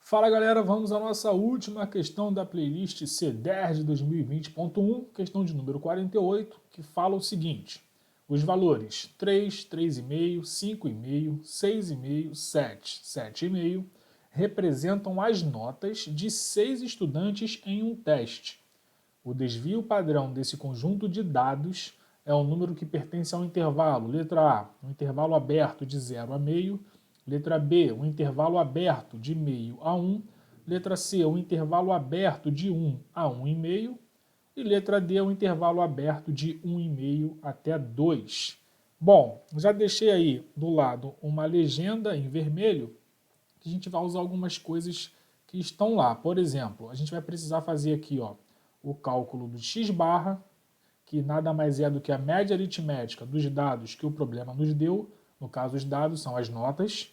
Fala galera, vamos à nossa última questão da playlist C10 de 2020.1, questão de número 48, que fala o seguinte: os valores 3, 3,5, 5,5, 6,5, 7, 7,5 representam as notas de 6 estudantes em um teste. O desvio padrão desse conjunto de dados é um número que pertence ao intervalo, letra A, um intervalo aberto de 0 a meio, letra B, um intervalo aberto de meio a 1, letra C, um intervalo aberto de 1 a 1,5 e letra D, um intervalo aberto de 1,5 até 2. Bom, já deixei aí do lado uma legenda em vermelho que a gente vai usar algumas coisas que estão lá. Por exemplo, a gente vai precisar fazer aqui o cálculo do x barra, que nada mais é do que a média aritmética dos dados que o problema nos deu. No caso, os dados são as notas.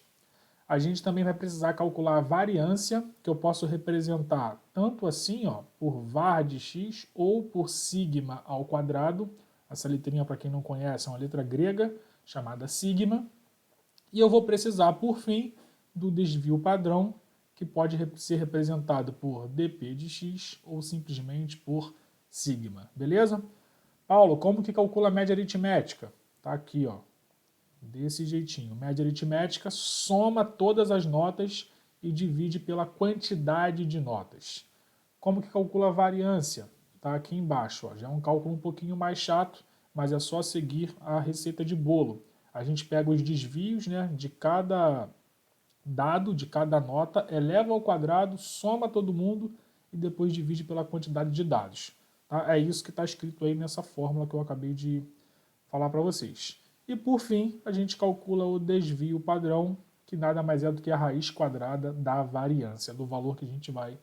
A gente também vai precisar calcular a variância, que eu posso representar tanto assim, por var de x ou por sigma ao quadrado. Essa letrinha, para quem não conhece, é uma letra grega chamada sigma. E eu vou precisar, por fim, do desvio padrão, que pode ser representado por dp de x ou simplesmente por sigma, beleza? Paulo, como que calcula a média aritmética? Tá aqui, desse jeitinho. Média aritmética soma todas as notas e divide pela quantidade de notas. Como que calcula a variância? Tá aqui embaixo, já é um cálculo um pouquinho mais chato, mas é só seguir a receita de bolo. A gente pega os desvios, de cada dado, de cada nota, eleva ao quadrado, soma todo mundo e depois divide pela quantidade de dados. Tá? É isso que está escrito aí nessa fórmula que eu acabei de falar para vocês. E por fim, a gente calcula o desvio padrão, que nada mais é do que a raiz quadrada da variância, do valor que a gente vai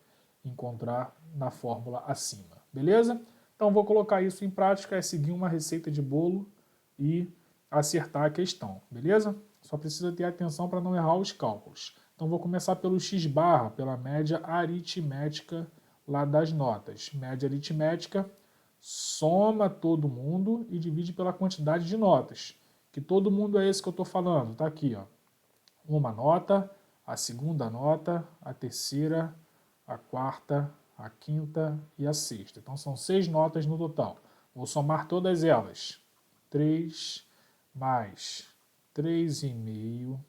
encontrar na fórmula acima. Beleza? Então vou colocar isso em prática, é seguir uma receita de bolo e acertar a questão, beleza? Só precisa ter atenção para não errar os cálculos. Então vou começar pelo x barra, pela média aritmética lá das notas. Média aritmética, soma todo mundo e divide pela quantidade de notas. Que todo mundo é esse que eu estou falando, tá aqui, uma nota, a segunda nota, a terceira, a quarta, a quinta e a sexta. Então são 6 notas no total. Vou somar todas elas. 3 mais 3,5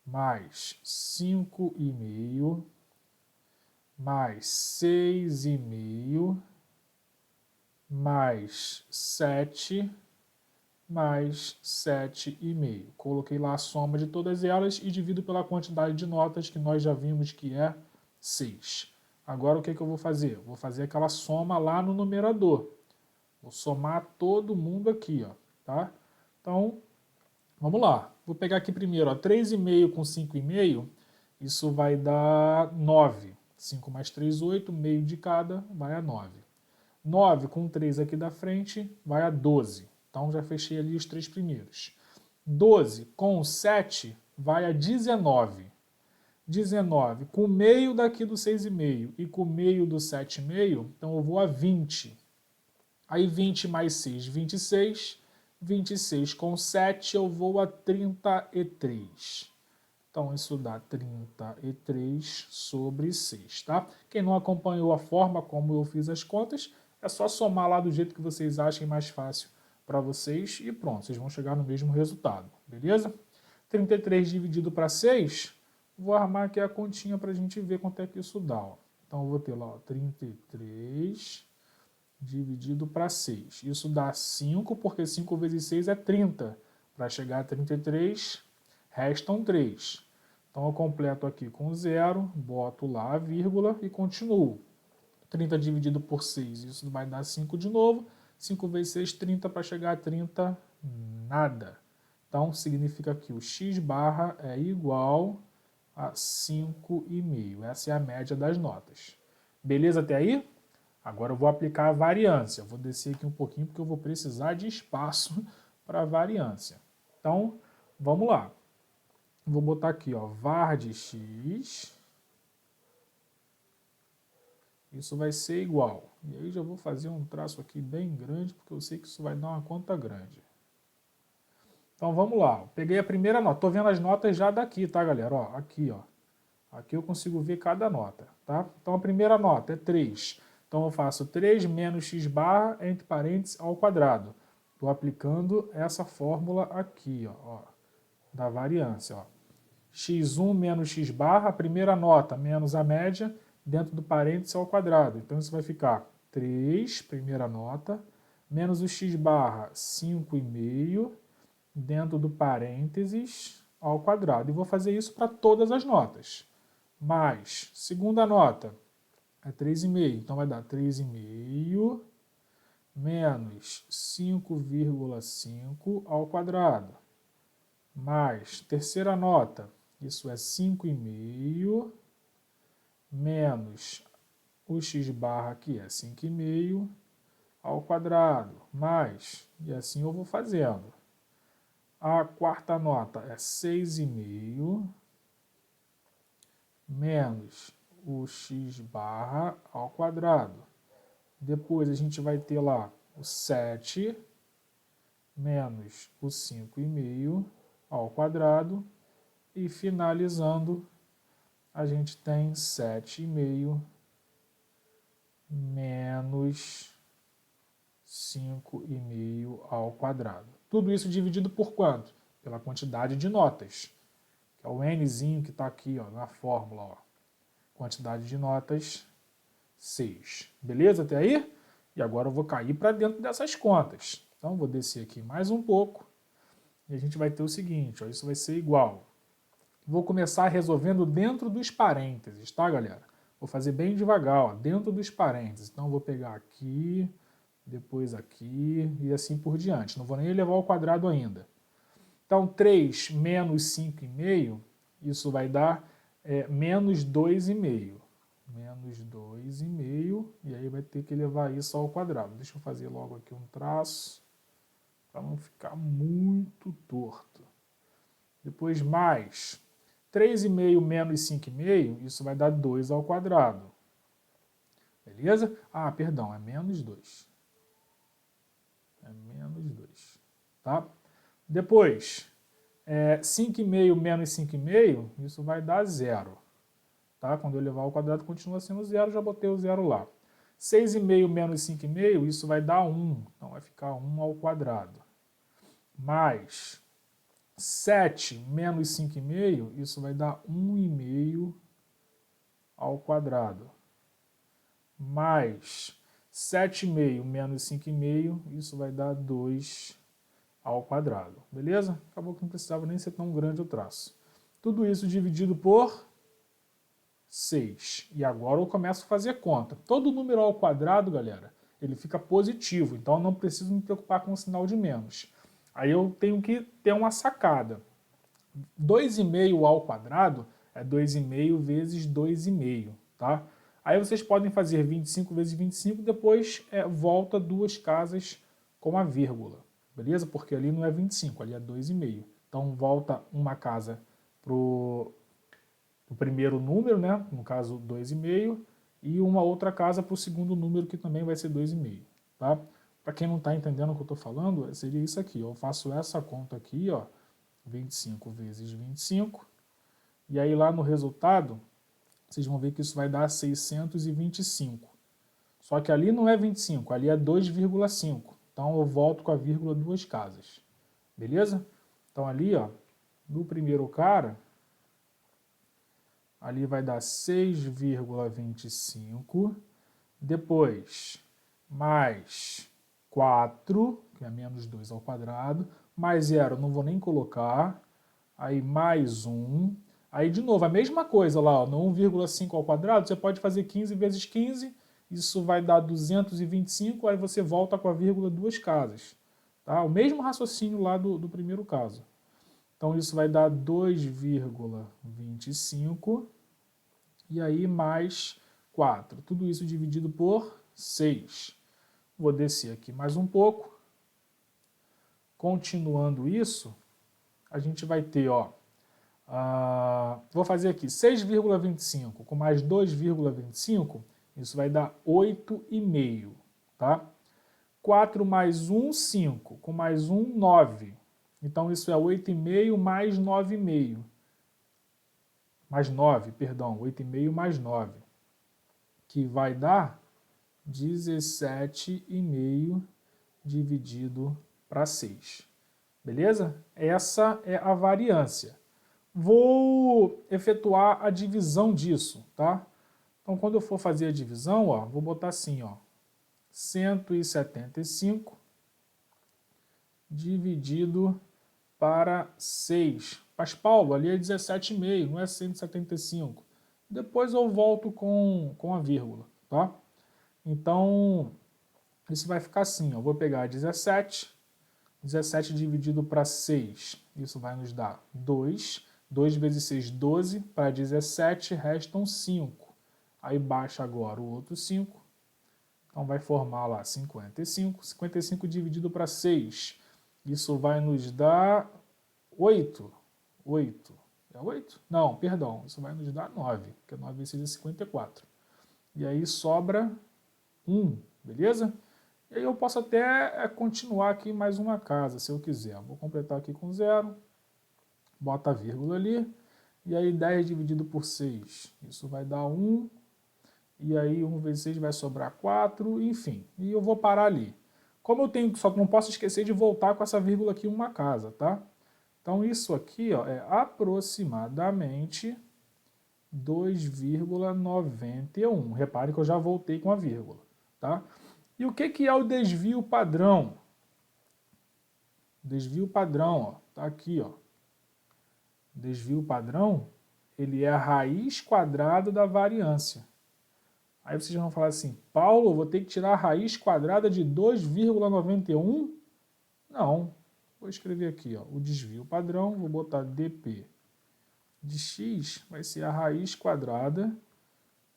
mais 5,5 mais 6,5 mais 7 mais 7,5. Coloquei lá a soma de todas elas e divido pela quantidade de notas que nós já vimos que é 6. Agora o que eu vou fazer? Vou fazer aquela soma lá no numerador. Vou somar todo mundo aqui, tá? Então, vamos lá. Vou pegar aqui primeiro, 3,5 com 5,5, isso vai dar 9. 5 mais 3, 8, meio de cada, vai a 9. 9 com 3 aqui da frente, vai a 12. Então já fechei ali os 3 primeiros. 12 com 7 vai a 19. 19 com o meio daqui do 6,5 e com o meio do 7,5, então eu vou a 20. Aí 20 mais 6, 26. 26 com 7 eu vou a 33. Então isso dá 33 sobre 6, tá? Quem não acompanhou a forma como eu fiz as contas, é só somar lá do jeito que vocês achem mais fácil para vocês e pronto, vocês vão chegar no mesmo resultado, beleza? 33 dividido para 6, vou armar aqui a continha para a gente ver quanto é que isso dá. Então eu vou ter lá 33 dividido para 6. Isso dá 5, porque 5 vezes 6 é 30. Para chegar a 33, restam 3. Então eu completo aqui com 0, boto lá a vírgula e continuo. 30 dividido por 6, isso vai dar 5 de novo. 5 vezes 6, 30, para chegar a 30, nada. Então significa que o x barra é igual a 5,5. Essa é a média das notas. Beleza até aí? Agora eu vou aplicar a variância. Vou descer aqui um pouquinho porque eu vou precisar de espaço para a variância. Então, vamos lá. Vou botar aqui, var de x. Isso vai ser igual. E aí já vou fazer um traço aqui bem grande, porque eu sei que isso vai dar uma conta grande. Então vamos lá. Peguei a primeira nota. Estou vendo as notas já daqui, tá, galera? Aqui, Aqui eu consigo ver cada nota, tá? Então a primeira nota é 3. Então eu faço 3 menos x barra, entre parênteses, ao quadrado. Estou aplicando essa fórmula aqui, ó, da variância. Ó. x1 menos x barra, a primeira nota, menos a média, dentro do parênteses ao quadrado. Então isso vai ficar 3, primeira nota, menos o x barra, 5,5, dentro do parênteses ao quadrado. E vou fazer isso para todas as notas. Mais, segunda nota, é 3,5. Então vai dar 3,5 menos 5,5 ao quadrado. Mais, terceira nota, isso é 5,5 menos o x barra aqui é 5,5 ao quadrado. Mais, e assim eu vou fazendo. A quarta nota é 6,5 menos o x barra ao quadrado. Depois a gente vai ter lá o 7 menos o 5,5 ao quadrado. E finalizando, a gente tem 7,5 menos 5,5 ao quadrado. Tudo isso dividido por quanto? Pela quantidade de notas, que é o nzinho que está aqui ó, na fórmula. Ó. Quantidade de notas, 6. Beleza até aí? E agora eu vou cair para dentro dessas contas. Então, vou descer aqui mais um pouco e a gente vai ter o seguinte, ó, isso vai ser igual. Vou começar resolvendo dentro dos parênteses, tá, galera? Vou fazer bem devagar, ó, dentro dos parênteses. Então, vou pegar aqui, depois aqui e assim por diante. Não vou nem levar ao quadrado ainda. Então, 3 menos 5,5, isso vai dar menos 2,5. Menos 2,5, e aí vai ter que levar isso ao quadrado. Deixa eu fazer logo aqui um traço, para não ficar muito torto. Depois mais 3,5 menos 5,5, isso vai dar 2 ao quadrado. Beleza? Ah, perdão, é menos 2. É menos 2. Tá? Depois, 5,5 menos 5,5, isso vai dar 0. Tá? Quando eu levar ao quadrado, continua sendo 0, já botei o 0 lá. 6,5 menos 5,5, isso vai dar 1. Então, vai ficar 1 ao quadrado. Mais 7 menos 5,5, isso vai dar 1,5 ao quadrado. Mais 7,5 menos 5,5, isso vai dar 2 ao quadrado. Beleza? Acabou que não precisava nem ser tão grande o traço. Tudo isso dividido por 6. E agora eu começo a fazer conta. Todo número ao quadrado, galera, ele fica positivo. Então eu não preciso me preocupar com o sinal de menos. Aí eu tenho que ter uma sacada. 2,5 ao quadrado é 2,5 vezes 2,5, tá? Aí vocês podem fazer 25 vezes 25, depois volta duas casas com a vírgula, beleza? Porque ali não é 25, ali é 2,5. Então volta uma casa para o primeiro número, né? No caso 2,5, e uma outra casa para o segundo número, que também vai ser 2,5, tá? Para quem não está entendendo o que eu estou falando, seria isso aqui. Eu faço essa conta aqui, ó, 25 vezes 25, e aí lá no resultado, vocês vão ver que isso vai dar 625. Só que ali não é 25, ali é 2,5. Então eu volto com a vírgula duas casas. Beleza? Então ali, ó, no primeiro cara, ali vai dar 6,25. Depois, mais 4, que é menos 2 ao quadrado, mais 0, não vou nem colocar, aí mais 1, aí de novo, a mesma coisa lá, ó, no 1,5 ao quadrado, você pode fazer 15 vezes 15, isso vai dar 225, aí você volta com a vírgula duas casas. Tá? O mesmo raciocínio lá do primeiro caso. Então isso vai dar 2,25, e aí mais 4. Tudo isso dividido por 6. Vou descer aqui mais um pouco. Continuando isso, a gente vai ter, ó, vou fazer aqui 6,25 com mais 2,25, isso vai dar 8,5, tá? 4 mais 1, 5, com mais 1, 9. Então isso é 8,5 mais 9,5. mais 9, perdão, 8,5 mais 9, que vai dar 17,5 dividido para 6. Beleza? Essa é a variância. Vou efetuar a divisão disso, tá? Então, quando eu for fazer a divisão, ó, vou botar assim, ó, 175 dividido para 6. Mas, Paulo, ali é 17,5, não é 175. Depois eu volto com a vírgula, tá? Então, isso vai ficar assim, ó, vou pegar 17 dividido para 6, isso vai nos dar 2. 2 vezes 6, 12, para 17 restam 5. Aí baixa agora o outro 5, então vai formar lá 55. 55 dividido para 6, isso vai nos dar 8. 8. É 8? Não, perdão, isso vai nos dar 9, porque 9 vezes 6 é 54. E aí sobra 1, beleza? E aí eu posso até continuar aqui mais uma casa, se eu quiser. Vou completar aqui com 0, bota a vírgula ali, e aí 10 dividido por 6, isso vai dar 1, e aí 1 vezes 6 vai sobrar 4, enfim. E eu vou parar ali. Como eu tenho, só não posso esquecer de voltar com essa vírgula aqui uma casa, tá? Então isso aqui, ó, é aproximadamente 2,91. Repare que eu já voltei com a vírgula, tá? E o que é o desvio padrão? Desvio padrão, ó, tá aqui, ó. Desvio padrão, ele é a raiz quadrada da variância. Aí vocês vão falar assim, Paulo, eu vou ter que tirar a raiz quadrada de 2,91? Não. Vou escrever aqui, ó, o desvio padrão, vou botar dp de x, vai ser a raiz quadrada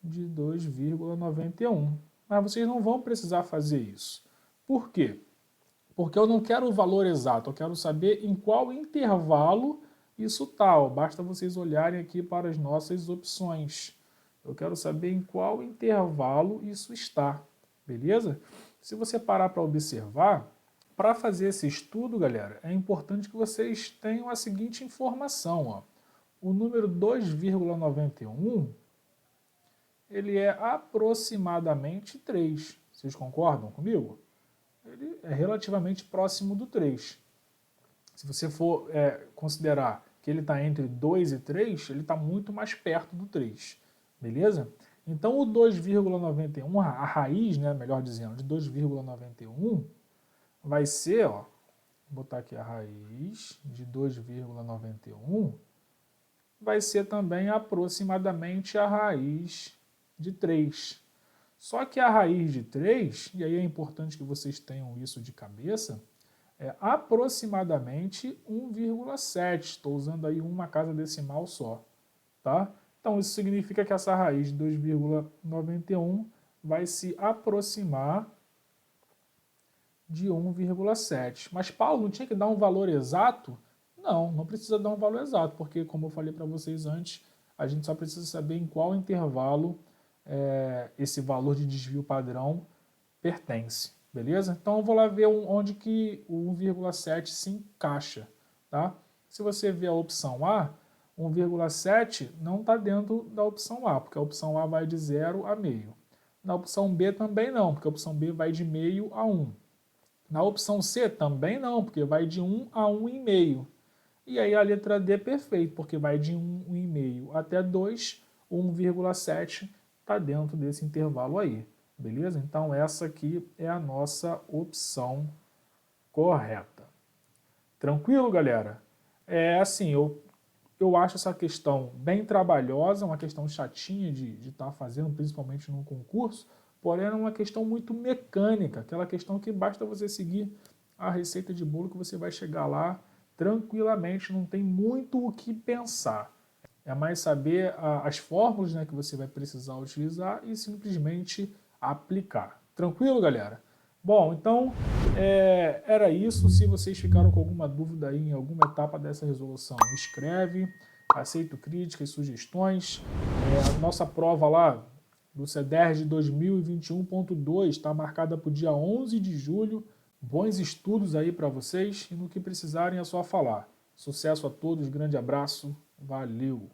de 2,91. Mas vocês não vão precisar fazer isso. Por quê? Porque eu não quero o valor exato, eu quero saber em qual intervalo isso está. Basta vocês olharem aqui para as nossas opções. Eu quero saber em qual intervalo isso está, beleza? Se você parar para observar, para fazer esse estudo, galera, é importante que vocês tenham a seguinte informação, ó. O número 2,91, ele é aproximadamente 3. Vocês concordam comigo? Ele é relativamente próximo do 3. Se você for considerar que ele está entre 2 e 3, ele está muito mais perto do 3. Beleza? Então o 2,91, a raiz, né, melhor dizendo, de 2,91 vai ser, ó, vou botar aqui a raiz de 2,91, vai ser também aproximadamente a raiz de 3. Só que a raiz de 3, e aí é importante que vocês tenham isso de cabeça, é aproximadamente 1,7. Estou usando aí uma casa decimal só, tá? Então isso significa que essa raiz de 2,91 vai se aproximar de 1,7. Mas, Paulo, não tinha que dar um valor exato? Não, não precisa dar um valor exato, porque, como eu falei para vocês antes, a gente só precisa saber em qual intervalo esse valor de desvio padrão pertence, beleza? Então eu vou lá ver onde que o 1,7 se encaixa, tá? Se você ver a opção A, 1,7 não está dentro da opção A, porque a opção A vai de 0 a meio. Na opção B também não, porque a opção B vai de meio a 1. Na opção C também não, porque vai de 1 a 1,5. E aí a letra D é perfeito, porque vai de 1,5 até 2, 1,7 está dentro desse intervalo aí, beleza? Então essa aqui é a nossa opção correta. Tranquilo, galera? É assim, eu acho essa questão bem trabalhosa, uma questão chatinha de estar fazendo, principalmente num concurso, porém é uma questão muito mecânica, aquela questão que basta você seguir a receita de bolo que você vai chegar lá tranquilamente, não tem muito o que pensar. É mais saber as fórmulas, né, que você vai precisar utilizar e simplesmente aplicar. Tranquilo, galera? Bom, então era isso. Se vocês ficaram com alguma dúvida aí em alguma etapa dessa resolução, escreve, aceito críticas, sugestões. A nossa prova lá do CEDERJ 2021.2 está marcada para o dia 11 de julho. Bons estudos aí para vocês e no que precisarem é só falar. Sucesso a todos, grande abraço, valeu!